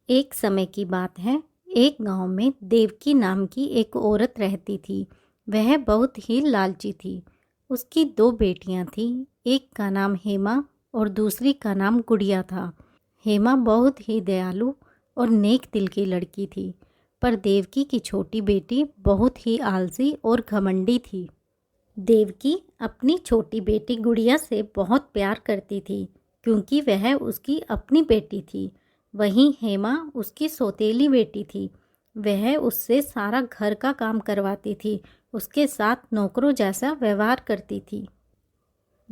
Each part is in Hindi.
एक समय की बात है। एक गांव में देवकी नाम की एक औरत रहती थी। वह बहुत ही लालची थी। उसकी दो बेटियां थीं। एक का नाम हेमा और दूसरी का नाम गुड़िया था। हेमा बहुत ही दयालु और नेक दिल की लड़की थी, पर देवकी की छोटी बेटी बहुत ही आलसी और घमंडी थी। देवकी अपनी छोटी बेटी गुड़िया से बहुत प्यार करती थी, क्योंकि वह उसकी अपनी बेटी थी। वहीं हेमा उसकी सौतेली बेटी थी। वह उससे सारा घर का काम करवाती थी, उसके साथ नौकरों जैसा व्यवहार करती थी।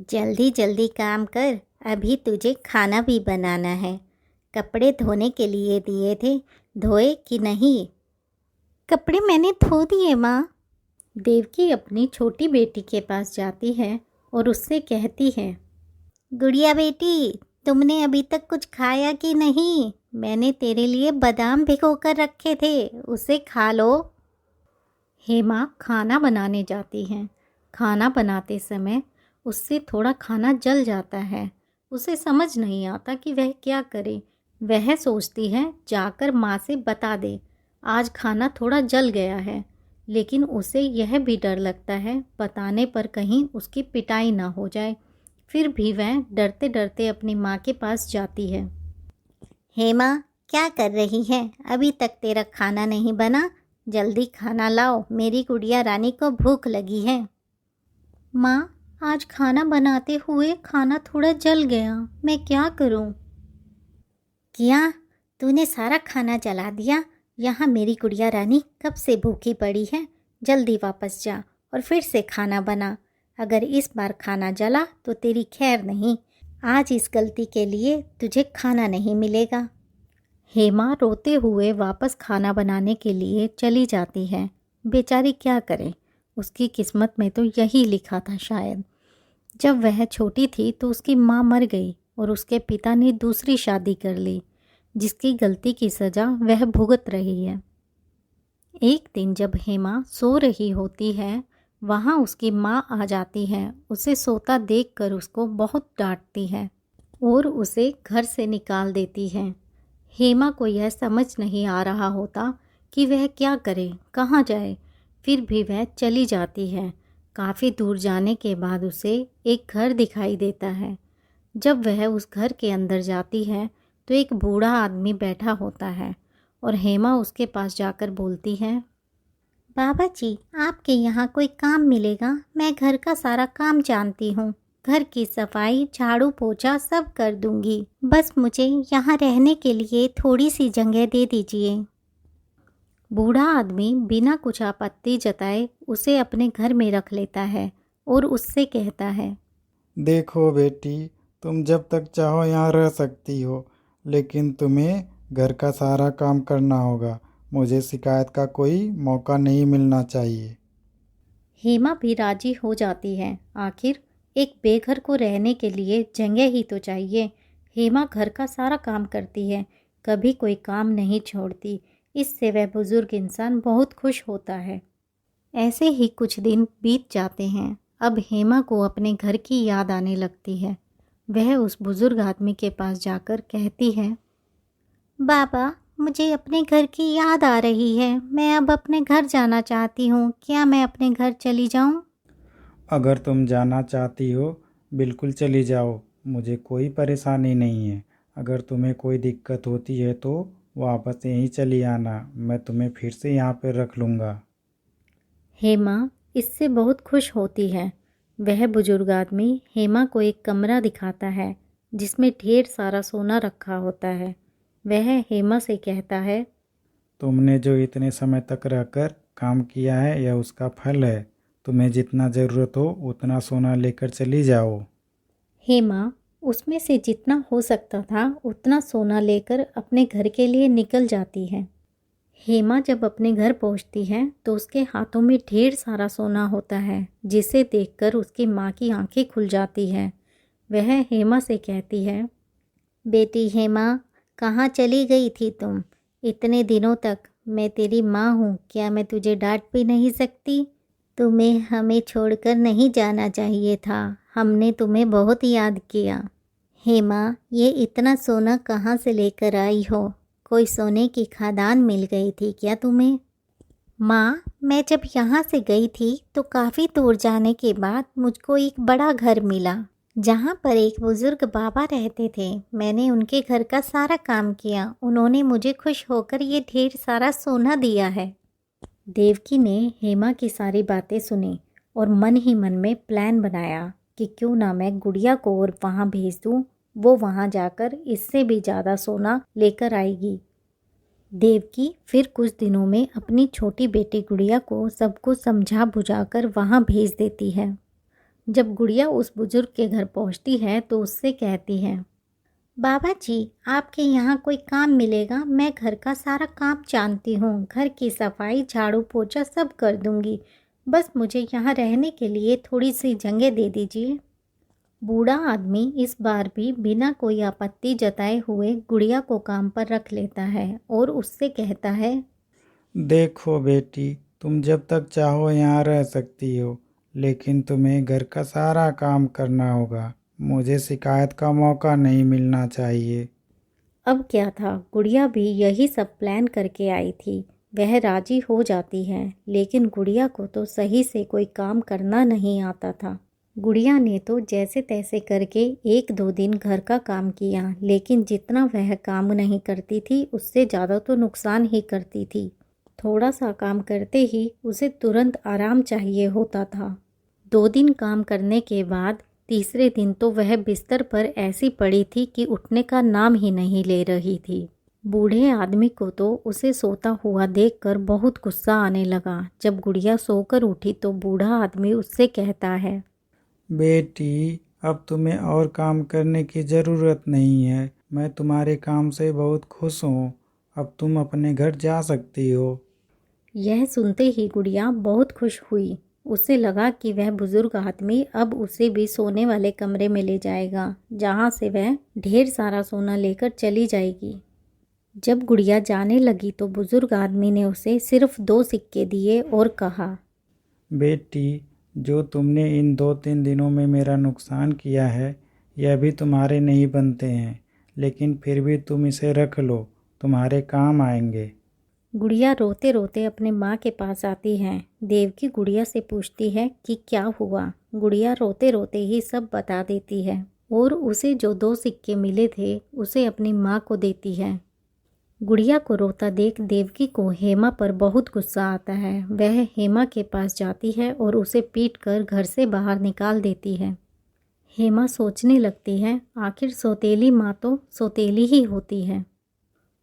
जल्दी जल्दी काम कर, अभी तुझे खाना भी बनाना है। कपड़े धोने के लिए दिए थे, धोए कि नहीं? कपड़े मैंने धो दिए माँ। देवकी अपनी छोटी बेटी के पास जाती है और उससे कहती है, गुड़िया बेटी, तुमने अभी तक कुछ खाया कि नहीं? मैंने तेरे लिए बादाम भिगो कर रखे थे, उसे खा लो। हेमा खाना बनाने जाती हैं। खाना बनाते समय उससे थोड़ा खाना जल जाता है। उसे समझ नहीं आता कि वह क्या करे। वह सोचती है जाकर माँ से बता दे, आज खाना थोड़ा जल गया है। लेकिन उसे यह भी डर लगता है बताने पर कहीं उसकी पिटाई ना हो जाए। फिर भी वह डरते डरते अपनी माँ के पास जाती है। हेमा, क्या कर रही है? अभी तक तेरा खाना नहीं बना? जल्दी खाना लाओ, मेरी गुड़िया रानी को भूख लगी है। माँ, आज खाना बनाते हुए खाना थोड़ा जल गया, मैं क्या करूँ? क्या? तूने सारा खाना जला दिया? यहाँ मेरी गुड़िया रानी कब से भूखी पड़ी है। जल्दी वापस जा और फिर से खाना बना। अगर इस बार खाना जला तो तेरी खैर नहीं। आज इस गलती के लिए तुझे खाना नहीं मिलेगा। हेमा रोते हुए वापस खाना बनाने के लिए चली जाती है। बेचारी क्या करे, उसकी किस्मत में तो यही लिखा था शायद। जब वह छोटी थी तो उसकी माँ मर गई और उसके पिता ने दूसरी शादी कर ली, जिसकी गलती की सज़ा वह भुगत रही है। एक दिन जब हेमा सो रही होती है, वहाँ उसकी माँ आ जाती है। उसे सोता देखकर उसको बहुत डांटती है और उसे घर से निकाल देती है। हेमा को यह समझ नहीं आ रहा होता कि वह क्या करे, कहाँ जाए। फिर भी वह चली जाती है। काफ़ी दूर जाने के बाद उसे एक घर दिखाई देता है। जब वह उस घर के अंदर जाती है तो एक बूढ़ा आदमी बैठा होता है और हेमा उसके पास जाकर बोलती है, बाबा जी, आपके यहाँ कोई काम मिलेगा? मैं घर का सारा काम जानती हूँ। घर की सफाई, झाड़ू पोछा सब कर दूंगी। बस मुझे यहाँ रहने के लिए थोड़ी सी जगह दे दीजिए। बूढ़ा आदमी बिना कुछ आपत्ति जताए उसे अपने घर में रख लेता है और उससे कहता है, देखो बेटी, तुम जब तक चाहो यहाँ रह सकती हो, लेकिन तुम्हें घर का सारा काम करना होगा। मुझे शिकायत का कोई मौका नहीं मिलना चाहिए। हेमा भी राजी हो जाती है। आखिर एक बेघर को रहने के लिए जगह ही तो चाहिए। हेमा घर का सारा काम करती है, कभी कोई काम नहीं छोड़ती। इससे वह बुजुर्ग इंसान बहुत खुश होता है। ऐसे ही कुछ दिन बीत जाते हैं। अब हेमा को अपने घर की याद आने लगती है। वह उस बुजुर्ग आदमी के पास जाकर कहती है, बाबा, मुझे अपने घर की याद आ रही है। मैं अब अपने घर जाना चाहती हूँ। क्या मैं अपने घर चली जाऊँ? अगर तुम जाना चाहती हो, बिल्कुल चली जाओ। मुझे कोई परेशानी नहीं है। अगर तुम्हें कोई दिक्कत होती है तो वापस यहीं चली आना। मैं तुम्हें फिर से यहाँ पर रख लूँगा। हेमा इससे बहुत खुश होती है। वह बुजुर्ग आदमी हेमा को एक कमरा दिखाता है जिसमें ढेर सारा सोना रखा होता है। वह हेमा से कहता है, तुमने जो इतने समय तक रहकर काम किया है, यह उसका फल है। तुम्हें जितना ज़रूरत हो उतना सोना लेकर चली जाओ। हेमा उसमें से जितना हो सकता था उतना सोना लेकर अपने घर के लिए निकल जाती है। हेमा जब अपने घर पहुंचती है तो उसके हाथों में ढेर सारा सोना होता है, जिसे देखकर उसकी माँ की आंखें खुल जाती हैं। वह हेमा से कहती है, बेटी हेमा, कहाँ चली गई थी तुम इतने दिनों तक? मैं तेरी माँ हूँ, क्या मैं तुझे डांट भी नहीं सकती? तुम्हें हमें छोड़कर नहीं जाना चाहिए था। हमने तुम्हें बहुत याद किया। हेमा, ये इतना सोना कहाँ से लेकर आई हो? कोई सोने की खदान मिल गई थी क्या तुम्हें? माँ, मैं जब यहाँ से गई थी तो काफ़ी दूर जाने के बाद मुझको एक बड़ा घर मिला जहाँ पर एक बुज़ुर्ग बाबा रहते थे। मैंने उनके घर का सारा काम किया। उन्होंने मुझे खुश होकर ये ढेर सारा सोना दिया है। देवकी ने हेमा की सारी बातें सुनी और मन ही मन में प्लान बनाया कि क्यों ना मैं गुड़िया को और वहाँ भेज दूँ। वो वहाँ जाकर इससे भी ज़्यादा सोना लेकर आएगी। देवकी फिर कुछ दिनों में अपनी छोटी बेटी गुड़िया को सब कुछ समझा बुझाकर वहाँ भेज देती है। जब गुड़िया उस बुजुर्ग के घर पहुँचती है तो उससे कहती है, बाबा जी, आपके यहाँ कोई काम मिलेगा? मैं घर का सारा काम जानती हूँ। घर की सफाई, झाड़ू पोछा सब कर दूँगी। बस मुझे यहाँ रहने के लिए थोड़ी सी जगह दे दीजिए। बूढ़ा आदमी इस बार भी बिना कोई आपत्ति जताए हुए गुड़िया को काम पर रख लेता है और उससे कहता है, देखो बेटी, तुम जब तक चाहो यहाँ रह सकती हो, लेकिन तुम्हें घर का सारा काम करना होगा। मुझे शिकायत का मौका नहीं मिलना चाहिए। अब क्या था, गुड़िया भी यही सब प्लान करके आई थी। वह राजी हो जाती है, लेकिन गुड़िया को तो सही से कोई काम करना नहीं आता था। गुड़िया ने तो जैसे तैसे करके 1-2 दिन घर का काम किया, लेकिन जितना वह काम नहीं करती थी उससे ज़्यादा तो नुकसान ही करती थी। थोड़ा सा काम करते ही उसे तुरंत आराम चाहिए होता था। 2 दिन काम करने के बाद तीसरे दिन तो वह बिस्तर पर ऐसी पड़ी थी कि उठने का नाम ही नहीं ले रही थी। बूढ़े आदमी को तो उसे सोता हुआ देखकर बहुत गुस्सा आने लगा। जब गुड़िया सोकर उठी तो बूढ़ा आदमी उससे कहता है, बेटी, अब तुम्हें और काम करने की ज़रूरत नहीं है। मैं तुम्हारे काम से बहुत खुश हूँ। अब तुम अपने घर जा सकती हो। यह सुनते ही गुड़िया बहुत खुश हुई। उसे लगा कि वह बुजुर्ग आदमी अब उसे भी सोने वाले कमरे में ले जाएगा, जहाँ से वह ढेर सारा सोना लेकर चली जाएगी। जब गुड़िया जाने लगी तो बुजुर्ग आदमी ने उसे सिर्फ 2 सिक्के दिए और कहा, बेटी, जो तुमने इन 2-3 दिनों में मेरा नुकसान किया है, यह भी तुम्हारे नहीं बनते हैं, लेकिन फिर भी तुम इसे रख लो, तुम्हारे काम आएंगे। गुड़िया रोते रोते अपने माँ के पास आती है। देवकी गुड़िया से पूछती है कि क्या हुआ। गुड़िया रोते रोते ही सब बता देती है और उसे जो 2 सिक्के मिले थे उसे अपनी माँ को देती है। गुड़िया को रोता देख देवकी को हेमा पर बहुत गुस्सा आता है। वह हेमा के पास जाती है और उसे पीटकर घर से बाहर निकाल देती है। हेमा सोचने लगती है, आखिर सौतेली माँ तो सौतेली ही होती है।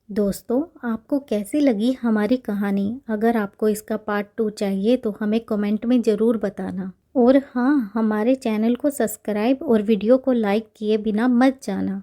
दोस्तों, आपको कैसी लगी हमारी कहानी? अगर आपको इसका पार्ट 2 चाहिए तो हमें कमेंट में ज़रूर बताना। और हाँ, हमारे चैनल को सब्सक्राइब और वीडियो को लाइक किए बिना मत जाना।